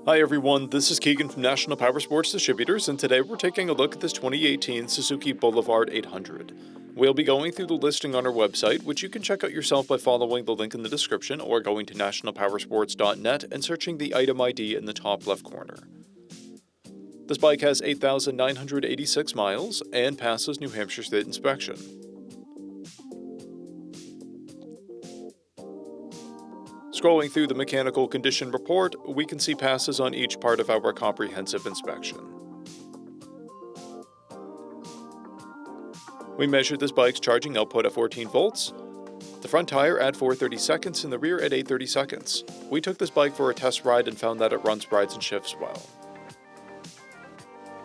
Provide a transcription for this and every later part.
Hi everyone, this is Keegan from National Powersports Distributors, and today we're taking a look at this 2018 Suzuki Boulevard 800. We'll be going through the listing on our website, which you can check out yourself by following the link in the description or going to nationalpowersports.net and searching the item ID in the top left corner. This bike has 8,986 miles and passes New Hampshire State inspection. Scrolling through the mechanical condition report, we can see passes on each part of our comprehensive inspection. We measured this bike's charging output at 14 volts, the front tire at 430 seconds and the rear at 830 seconds. We took this bike for a test ride and found that it runs, rides, and shifts well.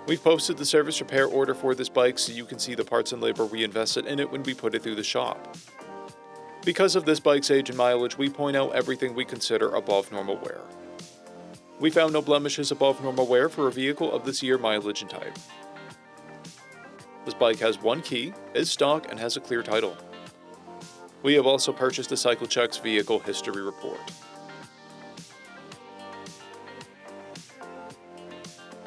We've posted the service repair order for this bike so you can see the parts and labor we invested in it when we put it through the shop. Because of this bike's age and mileage, we point out everything we consider above normal wear. We found no blemishes above normal wear for a vehicle of this year, mileage, and type. This bike has one key, is stock, and has a clear title. We have also purchased the CycleCheck's vehicle history report.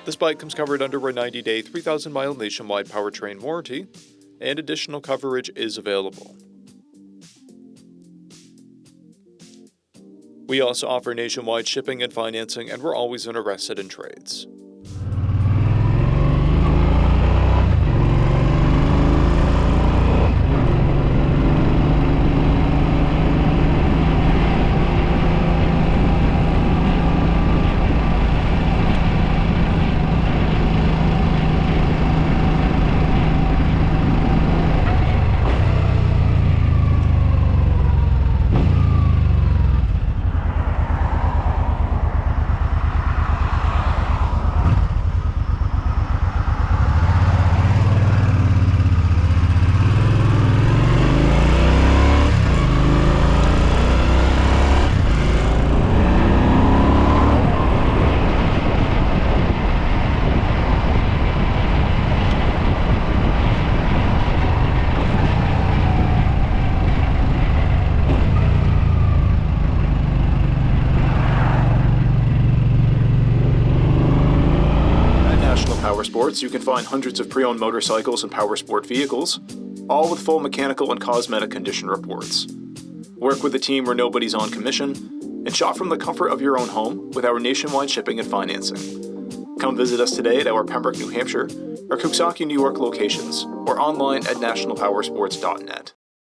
This bike comes covered under a 90-day, 3,000-mile nationwide powertrain warranty, and additional coverage is available. We also offer nationwide shipping and financing, and we're always interested in trades. Powersports, you can find hundreds of pre-owned motorcycles and powersport vehicles, all with full mechanical and cosmetic condition reports. Work with a team where nobody's on commission, and shop from the comfort of your own home with our nationwide shipping and financing. Come visit us today at our Pembroke, New Hampshire, or Coxsackie, New York locations, or online at nationalpowersports.net.